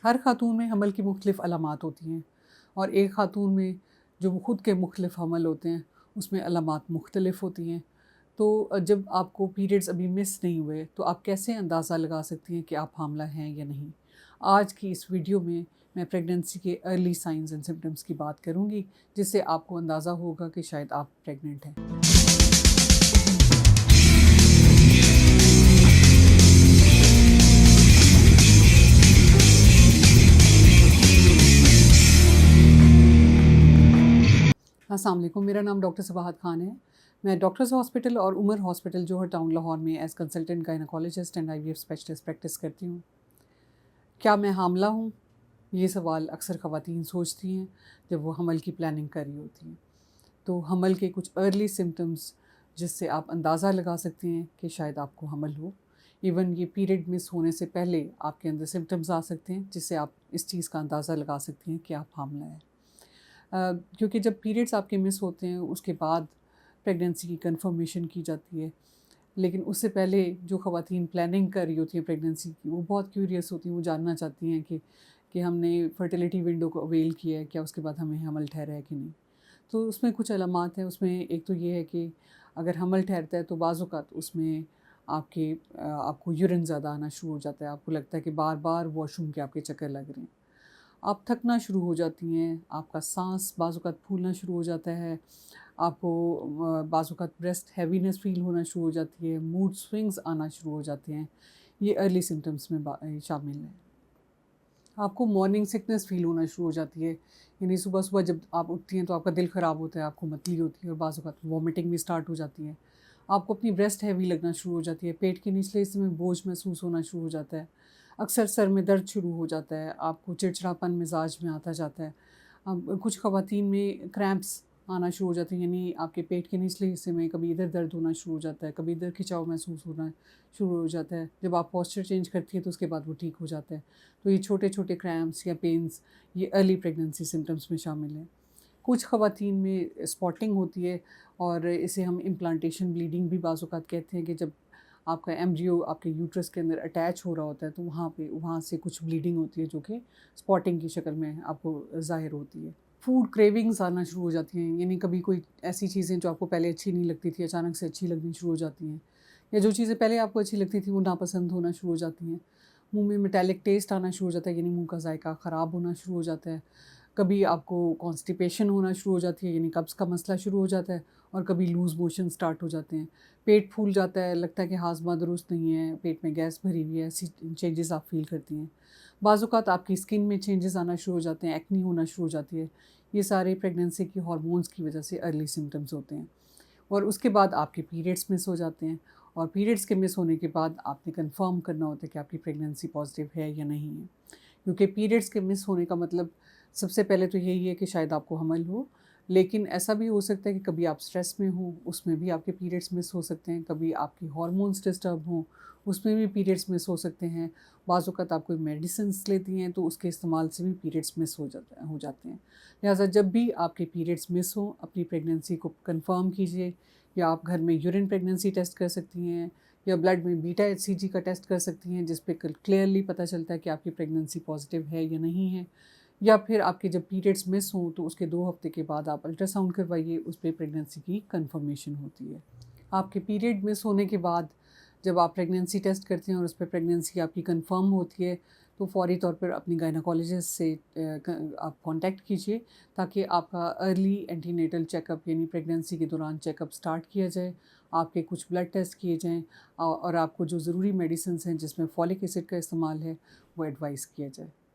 ہر خاتون میں حمل کی مختلف علامات ہوتی ہیں، اور ایک خاتون میں جو خود کے مختلف حمل ہوتے ہیں اس میں علامات مختلف ہوتی ہیں۔ تو جب آپ کو پیریڈز ابھی مس نہیں ہوئے تو آپ کیسے اندازہ لگا سکتی ہیں کہ آپ حاملہ ہیں یا نہیں؟ آج کی اس ویڈیو میں پریگننسی کے ارلی سائنز اینڈ سمپٹمس کی بات کروں گی، جس سے آپ کو اندازہ ہوگا کہ شاید آپ پریگننٹ ہیں۔ السلام علیکم، میرا نام ڈاکٹر صباحت خان ہے۔ میں ڈاکٹرز ہاسپٹل اور عمر ہاسپٹل جوہر ٹاؤن لاہور میں as consultant gynaecologist and IVF specialist practice کرتی ہوں۔ کیا میں حاملہ ہوں؟ یہ سوال اکثر خواتین سوچتی ہیں جب وہ حمل کی پلاننگ کر رہی ہوتی ہیں۔ تو حمل کے کچھ ارلی سمٹمز جس سے آپ اندازہ لگا سکتی ہیں کہ شاید آپ کو حمل ہو۔ ایون یہ پیریڈ مس ہونے سے پہلے آپ کے اندر سمٹمز آ سکتے ہیں جس سے آپ اس چیز کا اندازہ لگا سکتی ہیں کہ آپ حاملہ ہیں۔ کیونکہ جب پیریڈز آپ کے مس ہوتے ہیں اس کے بعد پریگننسی کی کنفرمیشن کی جاتی ہے، لیکن اس سے پہلے جو خواتین پلاننگ کر رہی ہوتی ہیں پریگننسی کی، وہ بہت کیوریس ہوتی ہیں، وہ جاننا چاہتی ہیں کہ ہم نے فرٹیلیٹی ونڈو کو اویل کیا ہے کیا، اس کے بعد ہمیں حمل ٹھہرا ہے کہ نہیں۔ تو اس میں کچھ علامات ہیں، اس میں ایک تو یہ ہے کہ اگر حمل ٹھہرتا ہے تو بعض اوقات اس میں آپ کو یورین زیادہ آنا شروع ہو جاتا ہے، آپ کو لگتا ہے کہ بار بار واش روم کے آپ کے چکر لگ رہے ہیں، آپ تھکنا شروع ہو جاتی ہیں، آپ کا سانس بعض اوقات پھولنا شروع ہو جاتا ہے، آپ کو بعض اوقات بریسٹ ہیوینس فیل ہونا شروع ہو جاتی ہے، موڈ سوئنگز آنا شروع ہو جاتے ہیں۔ یہ ارلی سمٹمس میں شامل ہیں۔ آپ کو مارننگ سکنس فیل ہونا شروع ہو جاتی ہے، یعنی صبح صبح جب آپ اٹھتی ہیں تو آپ کا دل خراب ہوتا ہے، آپ کو متلی ہوتی ہے، اور بعض اوقات وامٹنگ بھی اسٹارٹ ہو جاتی ہے۔ آپ کو اپنی بریسٹ ہیوی لگنا شروع ہو جاتی ہے، پیٹ کے نچلے حصے میں بوجھ محسوس ہونا شروع ہو جاتا ہے، اکثر سر میں درد شروع ہو جاتا ہے، آپ کو چڑچڑاپن مزاج میں آتا جاتا ہے۔ کچھ خواتین میں کریمپس آنا شروع ہو جاتے ہیں، یعنی آپ کے پیٹ کے نچلے حصے میں کبھی ادھر درد ہونا شروع ہو جاتا ہے، کبھی ادھر کھچاؤ محسوس ہونا شروع ہو جاتا ہے۔ جب آپ پوسچر چینج کرتی ہے تو اس کے بعد وہ ٹھیک ہو جاتا ہے۔ تو یہ چھوٹے چھوٹے کریمپس یا پینس یہ ارلی پریگننسی سمٹمس میں شامل ہیں۔ کچھ خواتین میں اسپاٹنگ ہوتی ہے، اور اسے ہم امپلانٹیشن بلیڈنگ بھی بعض اوقات کہتے ہیں، کہ جب آپ کا ایمبریو آپ کے یوٹرس کے اندر اٹیچ ہو رہا ہوتا ہے تو وہاں سے کچھ بلیڈنگ ہوتی ہے جو کہ اسپاٹنگ کی شکل میں آپ کو ظاہر ہوتی ہے۔ فوڈ کریونگز آنا شروع ہو جاتی ہیں، یعنی کبھی کوئی ایسی چیزیں جو آپ کو پہلے اچھی نہیں لگتی تھی اچانک سے اچھی لگنی شروع ہو جاتی ہیں، یا جو چیزیں پہلے آپ کو اچھی لگتی تھیں وہ ناپسند ہونا شروع ہو جاتی ہیں۔ منہ میں میٹیلک ٹیسٹ آنا شروع ہو جاتا ہے، یعنی منہ کا ذائقہ خراب ہونا شروع ہو جاتا ہے۔ کبھی آپ کو کانسٹیپیشن ہونا شروع ہو جاتی ہے، یعنی قبض کا مسئلہ شروع ہو جاتا ہے، اور کبھی لوز موشن سٹارٹ ہو جاتے ہیں۔ پیٹ پھول جاتا ہے، لگتا ہے کہ ہاضمہ درست نہیں ہے، پیٹ میں گیس بھری ہوئی ہے، ایسی چینجز آپ فیل کرتی ہیں۔ بعض اوقات آپ کی اسکن میں چینجز آنا شروع ہو جاتے ہیں، ایکنی ہونا شروع ہو جاتی ہے۔ یہ سارے پریگننسی کی ہارمونز کی وجہ سے ارلی سمٹمز ہوتے ہیں۔ اور اس کے بعد آپ کے پیریڈز مس ہو جاتے ہیں، اور پیریڈز کے مس ہونے کے بعد آپ نے کنفرم کرنا ہوتا ہے کہ آپ کی پریگننسی پازیٹیو ہے یا نہیں ہے، کیونکہ پیریڈز کے مس ہونے کا مطلب سب سے پہلے تو یہی ہے کہ شاید آپ کو حمل ہو، لیکن ایسا بھی ہو سکتا ہے کہ کبھی آپ سٹریس میں ہوں، اس میں بھی آپ کے پیریڈز مس ہو سکتے ہیں، کبھی آپ کی ہارمونز ڈسٹرب ہوں، اس میں بھی پیریڈز مس ہو سکتے ہیں۔ بعض اوقات آپ کوئی میڈیسنس لیتی ہیں تو اس کے استعمال سے بھی پیریڈز مس ہو جاتے ہیں۔ لہٰذا جب بھی آپ کے پیریڈز مس ہوں اپنی پریگننسی کو کنفرم کیجیے، یا آپ گھر میں یورین پریگننسی ٹیسٹ کر سکتی ہیں، یا بلڈ میں بیٹا HCG کا ٹیسٹ کر سکتی ہیں جس پہ کلیئرلی پتہ چلتا ہے کہ آپ کی پریگننسی پازیٹیو ہے یا نہیں ہے۔ یا پھر آپ کے جب پیریڈز مس ہوں تو اس کے 2 ہفتے کے بعد آپ الٹرا ساؤنڈ کروائیے، اس پہ پریگننسی کی کنفرمیشن ہوتی ہے۔ آپ کے پیریڈ مس ہونے کے بعد جب آپ پریگننسی ٹیسٹ کرتے ہیں اور اس پہ پریگننسی آپ کی کنفرم ہوتی ہے تو فوری طور پر اپنی گائنیکالوجسٹ سے آپ کانٹیکٹ کیجیے، تاکہ آپ کا early antenatal check up یعنی پریگننسی کے دوران چیک اپ سٹارٹ کیا جائے، آپ کے کچھ بلڈ ٹیسٹ کیے جائیں، اور آپ کو جو ضروری میڈیسنس ہیں جس میں فولک ایسڈ کا استعمال ہے وہ ایڈوائز کیا جائے۔